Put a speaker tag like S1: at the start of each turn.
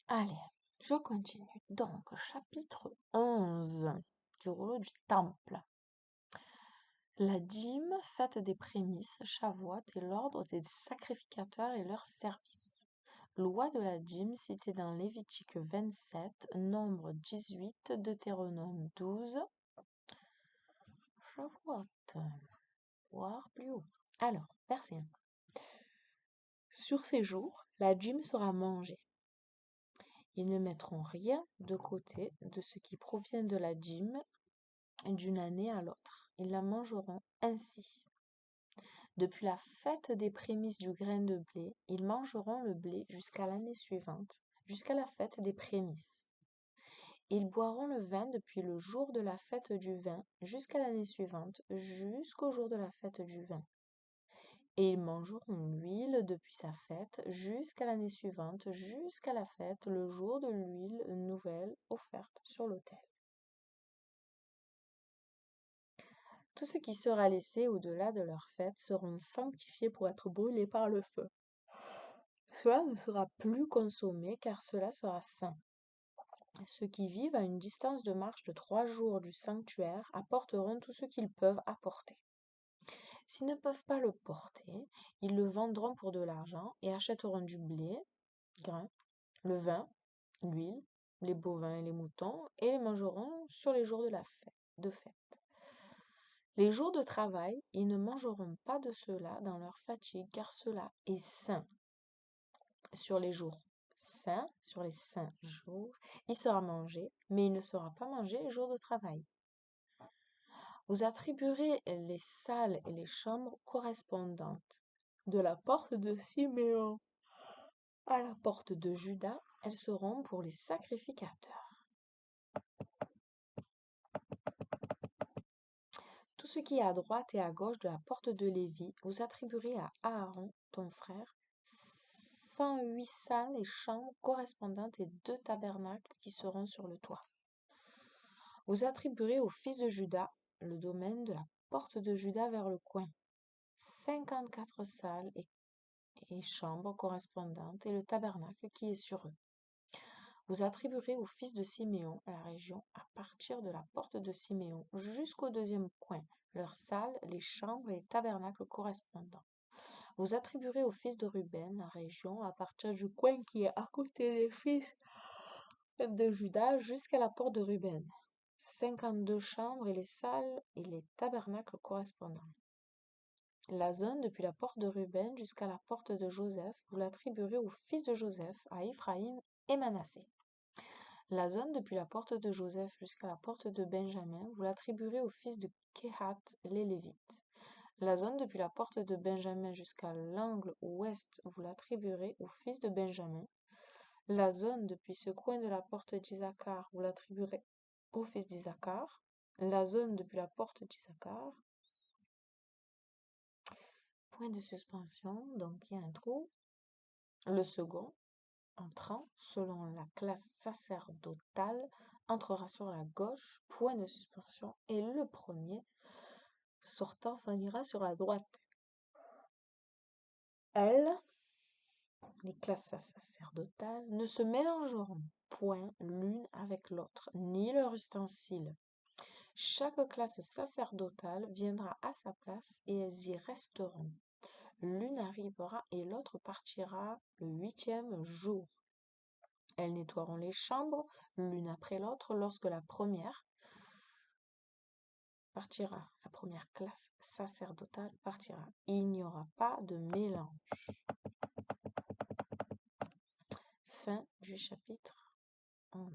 S1: Allez, je continue. Donc, chapitre 11 du rouleau du temple. La dîme, fête des prémices, Shavuot et l'ordre des sacrificateurs et leur service. Loi de la dîme citée dans Lévitique 27, Nombre 18, Deutéronome 12. Shavuot. Voir plus haut. Alors, verset 1. Sur ces jours, la dîme sera mangée. Ils ne mettront rien de côté de ce qui provient de la dîme d'une année à l'autre. Ils la mangeront ainsi. Depuis la fête des prémices du grain de blé, ils mangeront le blé jusqu'à l'année suivante, jusqu'à la fête des prémices. Ils boiront le vin depuis le jour de la fête du vin jusqu'à l'année suivante, jusqu'au jour de la fête du vin. Et ils mangeront l'huile depuis sa fête jusqu'à l'année suivante, jusqu'à la fête, le jour de l'huile nouvelle offerte sur l'autel. Tout ce qui sera laissé au-delà de leur fête seront sanctifiés pour être brûlés par le feu. Cela ne sera plus consommé car cela sera saint. Ceux qui vivent à une distance de marche de 3 jours du sanctuaire apporteront tout ce qu'ils peuvent apporter. S'ils ne peuvent pas le porter, ils le vendront pour de l'argent et achèteront du blé, grain, le vin, l'huile, les bovins et les moutons et les mangeront sur les jours de fête. Les jours de travail, ils ne mangeront pas de cela dans leur fatigue, car cela est saint. Sur les jours saints, sur les saints jours, il sera mangé, mais il ne sera pas mangé les jours de travail. Vous attribuerez les salles et les chambres correspondantes de la porte de Siméon à la porte de Juda, elles seront pour les sacrificateurs. Tout ce qui est à droite et à gauche de la porte de Lévi, vous attribuerez à Aaron, ton frère, 108 salles et chambres correspondantes et 2 tabernacles qui seront sur le toit. Vous attribuerez aux fils de Juda le domaine de la porte de Juda vers le coin, 54 salles et chambres correspondantes et le tabernacle qui est sur eux. Vous attribuerez aux fils de Siméon la région à partir de la porte de Siméon jusqu'au deuxième coin, leurs salles, les chambres et les tabernacles correspondants. Vous attribuerez aux fils de Ruben la région à partir du coin qui est à côté des fils de Juda jusqu'à la porte de Ruben, 52 chambres et les salles et les tabernacles correspondants. La zone depuis la porte de Ruben jusqu'à la porte de Joseph, vous l'attribuerez aux fils de Joseph, à Ephraïm et Manassé. La zone depuis la porte de Joseph jusqu'à la porte de Benjamin, vous l'attribuerez aux fils de Kehat, les Lévites. La zone depuis la porte de Benjamin jusqu'à l'angle ouest, vous l'attribuerez aux fils de Benjamin. La zone depuis ce coin de la porte d'Isaacar, vous l'attribuerez aux fils d'Isaacar. La zone depuis la porte d'Isaacar. Point de suspension, donc il y a un trou. Le second, entrant, selon la classe sacerdotale, entrera sur la gauche, point de suspension, et le premier, sortant, s'en ira sur la droite. Elles, les classes sacerdotales, ne se mélangeront point l'une avec l'autre, ni leurs ustensiles. Chaque classe sacerdotale viendra à sa place et elles y resteront. L'une arrivera et l'autre partira le 8e jour. Elles nettoieront les chambres l'une après l'autre lorsque la première partira, la première classe sacerdotale partira. Il n'y aura pas de mélange. Fin du chapitre 11.